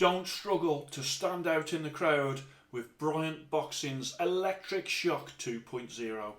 Don't struggle to stand out in the crowd with Bryant Boxing's Electric Shock 2.0.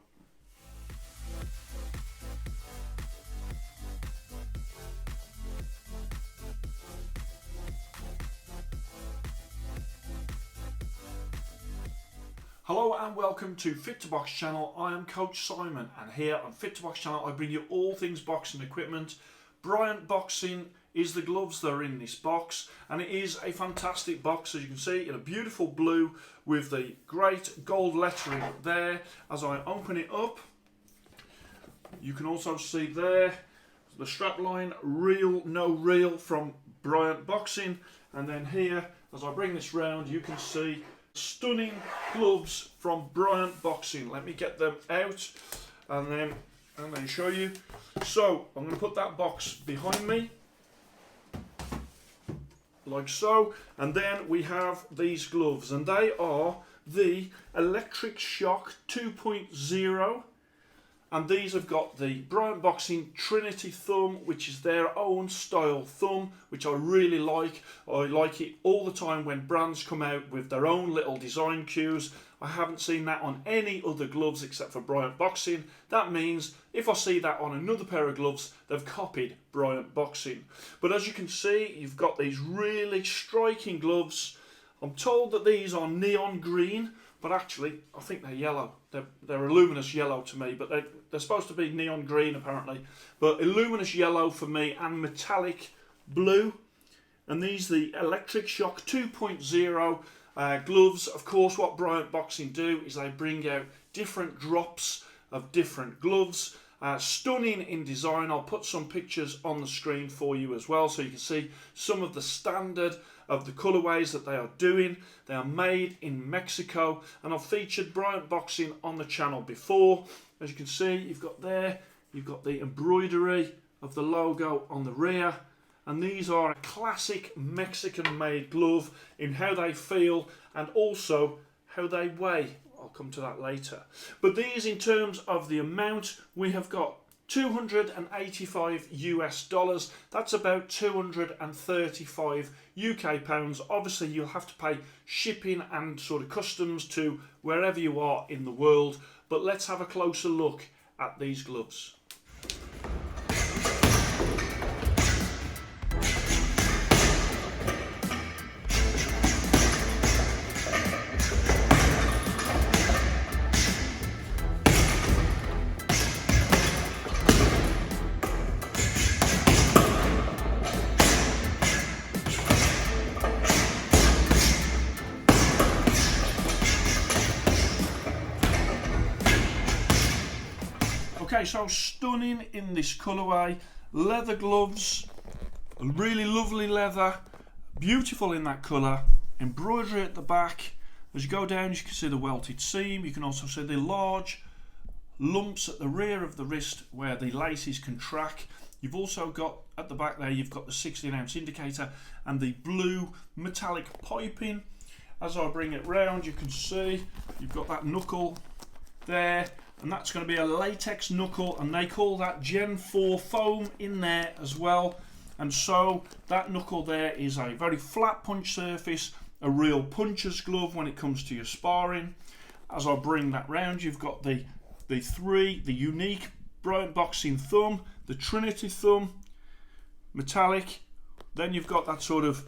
Hello and welcome to Fit to Box channel. I am Coach Simon, and here on Fit to Box channel I bring you all things boxing equipment. Bryant Boxing is the gloves that are in this box, and it is a fantastic box, as you can see, in a beautiful blue with the great gold lettering there. As I open it up, you can also see there the strapline, real no reel from Bryant Boxing, and then here as I bring this round you can see stunning gloves from Bryant Boxing. Let me get them out and then show you. So I'm going to put that box behind me like so, and then we have these gloves, and they are the Electric Shock 2.0, and these have got the Bryant Boxing Trinity thumb, which is their own style thumb, which I really like. I like it all the time when brands come out with their own little design cues. I haven't seen that on any other gloves except for Bryant Boxing. That means if I see that on another pair of gloves, they've copied Bryant Boxing. But as you can see, you've got these really striking gloves. I'm told that these are neon green, but actually I think they're yellow. They're a luminous yellow to me, but they're supposed to be neon green apparently. But a luminous yellow for me, and metallic blue. And these are the Electric Shock 2.0 gloves. Of course, what Bryant Boxing do is they bring out different drops of different gloves. Stunning in design. I'll put some pictures on the screen for you as well, so you can see some of the standard of the colorways that they are doing. They are made in Mexico, and I've featured Bryant Boxing on the channel before. As you can see, you've got the embroidery of the logo on the rear, and these are a classic Mexican made glove in how they feel and also how they weigh. I'll come to that later. But these, in terms of the amount, we have got $285 US. That's about 235 UK pounds. Obviously you'll have to pay shipping and sort of customs to wherever you are in the world. But let's have a closer look at these gloves. Okay, so stunning in this colourway, leather gloves, really lovely leather, beautiful in that colour, embroidery at the back. As you go down you can see the welted seam, you can also see the large lumps at the rear of the wrist where the laces can track. You've also got at the back there, you've got the 16-ounce indicator and the blue metallic piping. As I bring it round you can see you've got that knuckle there, and that's going to be a latex knuckle, and they call that Gen 4 foam in there as well. And so that knuckle there is a very flat punch surface, a real puncher's glove when it comes to your sparring. As I bring that round, you've got the unique Bryant Boxing thumb, the Trinity thumb, metallic. Then you've got that sort of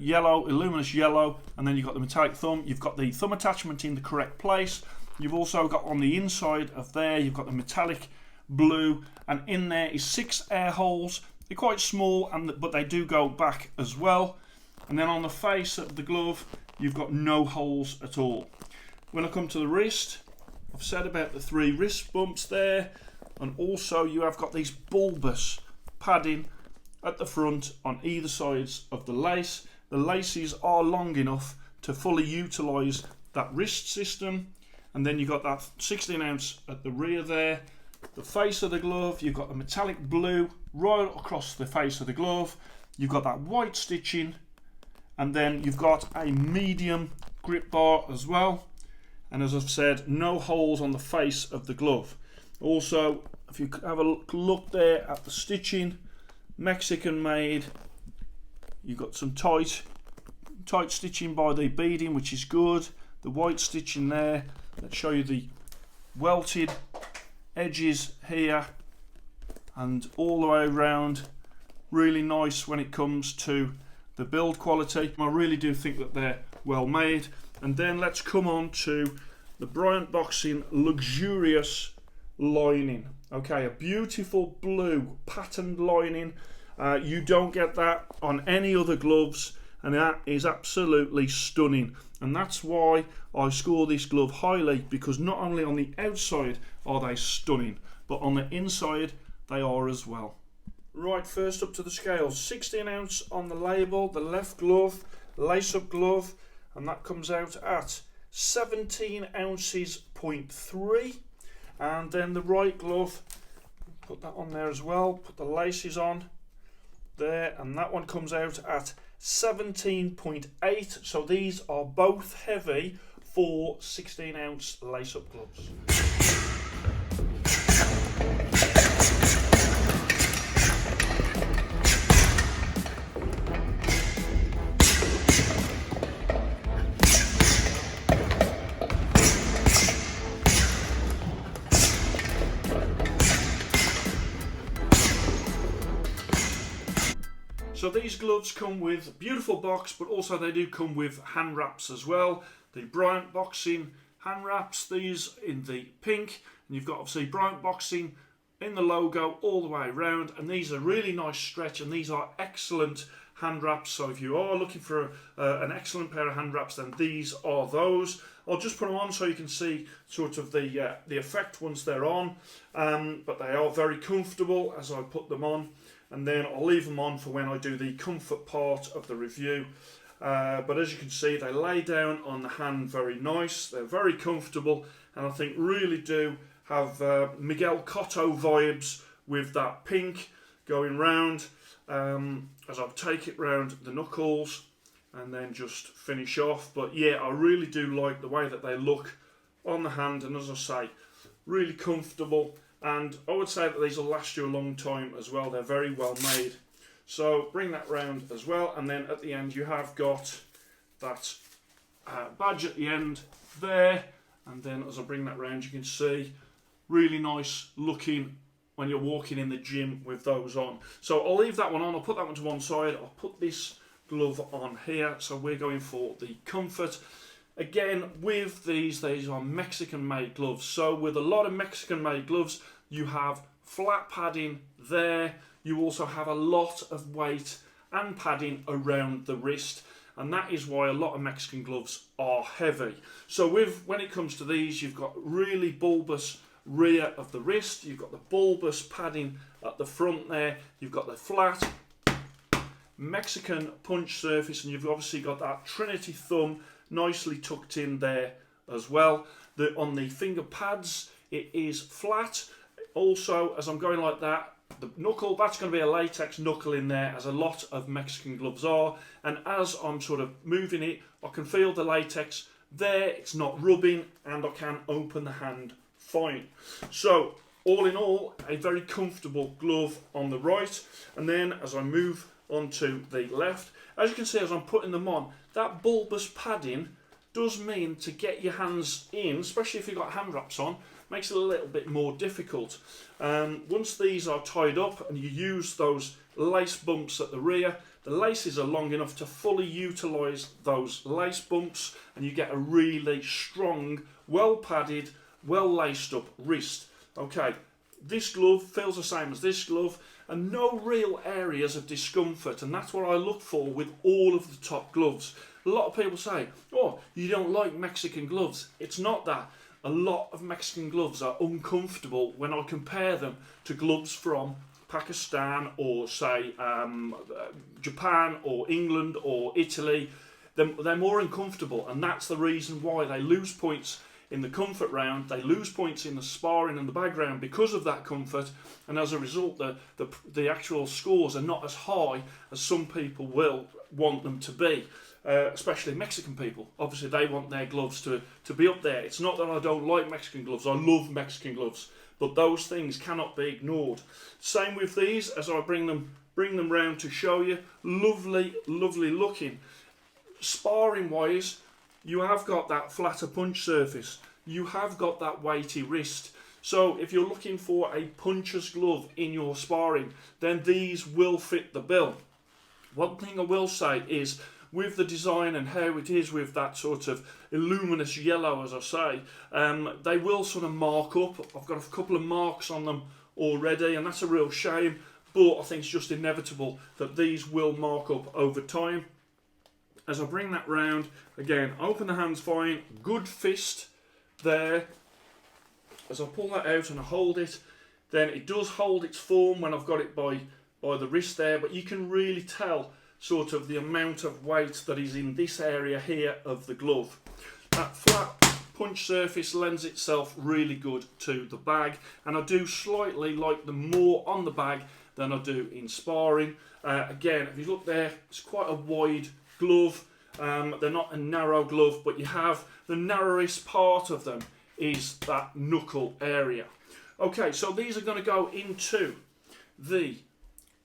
yellow, luminous yellow, and then you've got the metallic thumb. You've got the thumb attachment in the correct place. You've also got on the inside of there, you've got the metallic blue, and in there is 6 air holes. They're quite small, but they do go back as well. And then on the face of the glove, you've got no holes at all. When I come to the wrist, I've said about the 3 wrist bumps there, and also you have got these bulbous padding at the front on either sides of the lace. The laces are long enough to fully utilise that wrist system. And then you've got that 16-ounce at the rear there. The face of the glove, you've got the metallic blue right across the face of the glove. You've got that white stitching, and then you've got a medium grip bar as well. And as I've said, no holes on the face of the glove. Also, if you have a look there at the stitching, Mexican made. You've got some tight tight stitching by the beading, which is good. The white stitching there. Let's show you the welted edges here and all the way around. Really nice when it comes to the build quality. I really do think that they're well made. And then let's come on to the Bryant Boxing luxurious lining. Okay, a beautiful blue patterned lining. You don't get that on any other gloves, and that is absolutely stunning. And that's why I score this glove highly, because not only on the outside are they stunning, but on the inside they are as well. Right, first up to the scales, 16 ounce on the label, the left glove, lace up glove, and that comes out at 17 ounces, 0.3. And then the right glove, put that on there as well, put the laces on there, and that one comes out at 17.8. So these are both heavy for 16 ounce lace up gloves. So these gloves come with a beautiful box, but also they do come with hand wraps as well. The Bryant Boxing hand wraps, these in the pink, and you've got obviously Bryant Boxing in the logo all the way around, and these are really nice stretch, and these are excellent hand wraps. So if you are looking for an excellent pair of hand wraps, then these are those. I'll just put them on so you can see sort of the effect once they're on, but they are very comfortable as I put them on. And then I'll leave them on for when I do the comfort part of the review. But as you can see, they lay down on the hand very nice. They're very comfortable, and I think really do have Miguel Cotto vibes with that pink going round as I take it round the knuckles and then just finish off. But yeah, I really do like the way that they look on the hand, and as I say, really comfortable. And I would say that these will last you a long time as well. They're very well made. So bring that round as well, and then at the end you have got that badge at the end there. And then as I bring that round, you can see really nice looking when you're walking in the gym with those on. So I'll leave that one on. I'll put that one to one side. I'll put this glove on here. So we're going for the comfort. Again, with these are Mexican made gloves. So with a lot of Mexican made gloves, you have flat padding there. You also have a lot of weight and padding around the wrist, and that is why a lot of Mexican gloves are heavy. So when it comes to these, you've got really bulbous rear of the wrist, you've got the bulbous padding at the front there, you've got the flat Mexican punch surface, and you've obviously got that Trinity thumb nicely tucked in there as well. On the finger pads, it is flat. Also, as I'm going like that, the knuckle, that's going to be a latex knuckle in there, as a lot of Mexican gloves are. And as I'm sort of moving it, I can feel the latex there, it's not rubbing, and I can open the hand fine. So, all in all, a very comfortable glove on the right. And then as I move onto the left, as you can see as I'm putting them on, that bulbous padding does mean to get your hands in, especially if you've got hand wraps on, makes it a little bit more difficult. Once these are tied up and you use those lace bumps at the rear, the laces are long enough to fully utilise those lace bumps, and you get a really strong, well padded, well laced up wrist. Okay, this glove feels the same as this glove, and no real areas of discomfort, and that's what I look for with all of the top gloves. A lot of people say, oh, you don't like Mexican gloves. It's not that. A lot of Mexican gloves are uncomfortable when I compare them to gloves from Pakistan or say Japan or England or Italy. They're more uncomfortable, and that's the reason why they lose points in the comfort round, they lose points in the sparring and the bag round because of that comfort, and as a result the actual scores are not as high as some people will want them to be. Especially Mexican people. Obviously they want their gloves to be up there. It's not that I don't like Mexican gloves, I love Mexican gloves, but those things cannot be ignored. Same with these, as I bring them round to show you. Lovely, lovely looking. sparring wise, you have got that flatter punch surface. You have got that weighty wrist. So if you're looking for a puncher's glove in your sparring, then these will fit the bill. One thing I will say is, with the design and how it is with that sort of luminous yellow, as I say, they will sort of mark up. I've got a couple of marks on them already, and that's a real shame, but I think it's just inevitable that these will mark up over time. As I bring that round, again, open the hands fine, good fist there. As I pull that out and I hold it, then it does hold its form when I've got it by the wrist there, but you can really tell sort of the amount of weight that is in this area here of the glove. That flat punch surface lends itself really good to the bag, and I do slightly like them more on the bag than I do in sparring. Again, if you look there, it's quite a wide glove. They're not a narrow glove, but you have the narrowest part of them is that knuckle area. Okay, so these are going to go into the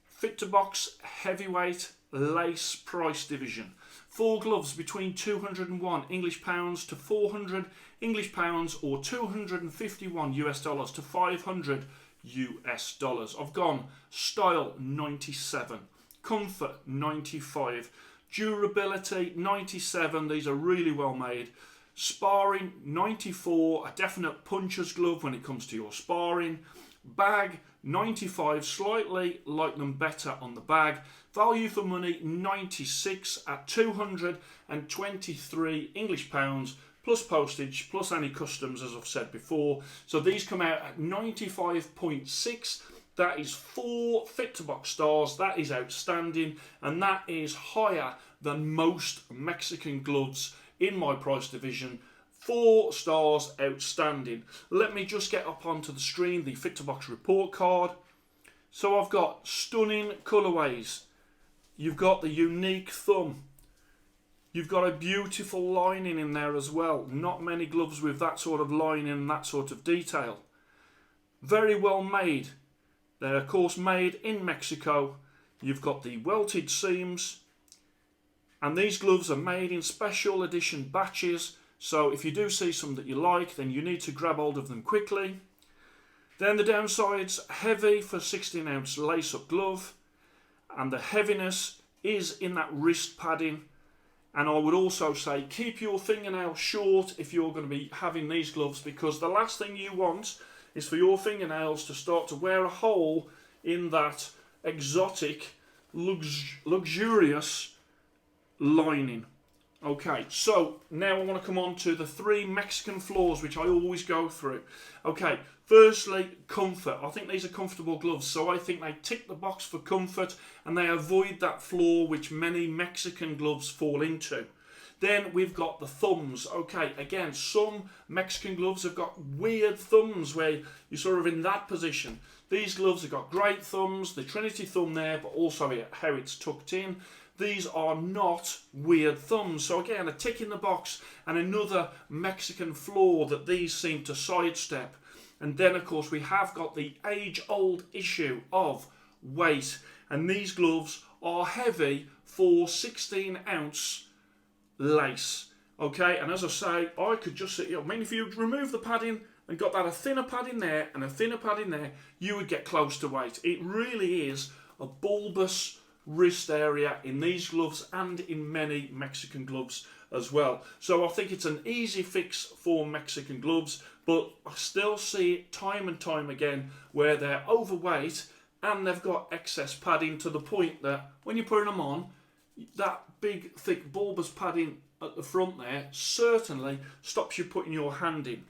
Fit to Box heavyweight lace price division. 4 gloves between 201 English pounds to 400 English pounds, or 251 US dollars to 500 US dollars. I've gone style 97, comfort 95, durability 97. These are really well made. Sparring 94, a definite puncher's glove when it comes to your sparring. Bag 95, slightly like them better on the bag. Value for money 96 at 223 English pounds plus postage plus any customs, as I've said before. So these come out at 95.6. That is 4 Fit to Box stars. That is outstanding, and that is higher than most Mexican gloves in my price division. 4 stars, outstanding. Let me just get up onto the screen the Fit to Box report card. So I've got stunning colourways. You've got the unique thumb. You've got a beautiful lining in there as well. Not many gloves with that sort of lining and that sort of detail. Very well made. They're of course made in Mexico. You've got the welted seams. And these gloves are made in special edition batches. So if you do see some that you like, then you need to grab hold of them quickly. Then the downsides, heavy for 16-ounce lace-up glove. And the heaviness is in that wrist padding. And I would also say keep your fingernails short if you're going to be having these gloves, because the last thing you want is for your fingernails to start to wear a hole in that exotic, luxurious lining. Okay, so now I want to come on to the 3 Mexican flaws which I always go through. Okay, firstly, comfort. I think these are comfortable gloves, so I think they tick the box for comfort and they avoid that flaw which many Mexican gloves fall into. Then we've got the thumbs. Okay, again, some Mexican gloves have got weird thumbs where you're sort of in that position. These gloves have got great thumbs, the Trinity thumb there, but also how it's tucked in. These are not weird thumbs. So again, a tick in the box and another Mexican flaw that these seem to sidestep. And then, of course, we have got the age-old issue of weight. And these gloves are heavy for 16-ounce lace. Okay, and as I say, I could just say, I mean, if you remove the padding and got that a thinner padding there and a thinner padding there, you would get close to weight. It really is a bulbous wrist area in these gloves and in many Mexican gloves as well. So I think it's an easy fix for Mexican gloves, but I still see it time and time again where they're overweight and they've got excess padding to the point that when you're putting them on, that big thick bulbous padding at the front there certainly stops you putting your hand in.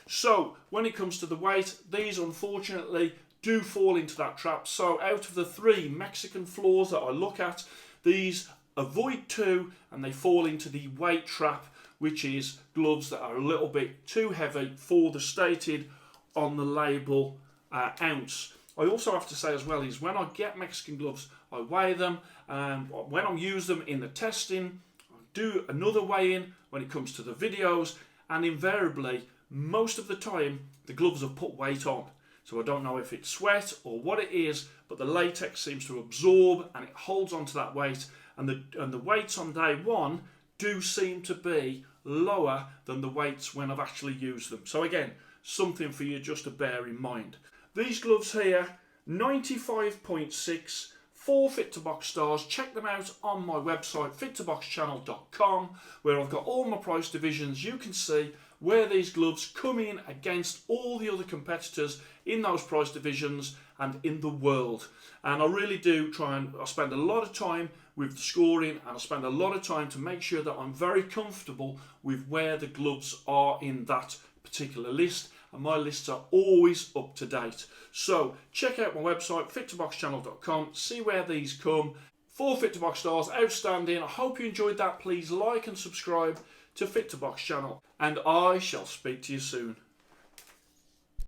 So when it comes to the weight, these unfortunately do fall into that trap. So out of the 3 Mexican flaws that I look at, these avoid 2 and they fall into the weight trap, which is gloves that are a little bit too heavy for the stated on the label ounce. I also have to say as well is when I get Mexican gloves, I weigh them, and when I use them in the testing, I do another weigh-in when it comes to the videos, and invariably, most of the time, the gloves have put weight on. So I don't know if it's sweat or what it is, but the latex seems to absorb and it holds onto that weight, and the weights on day 1 do seem to be lower than the weights when I've actually used them. So again, something for you just to bear in mind. These gloves here, 95.6, 4 fit to box stars. Check them out on my website, fit2boxchannel.com, where I've got all my price divisions. You can see where these gloves come in against all the other competitors in those price divisions and in the world. And I really do I spend a lot of time with the scoring, and I spend a lot of time to make sure that I'm very comfortable with where the gloves are in that particular list, and my lists are always up to date. So check out my website, fit2boxchannel.com, see where these come. 4 fit to box stars, outstanding. I hope you enjoyed that. Please like and subscribe to Fit to Box channel, and I shall speak to you soon.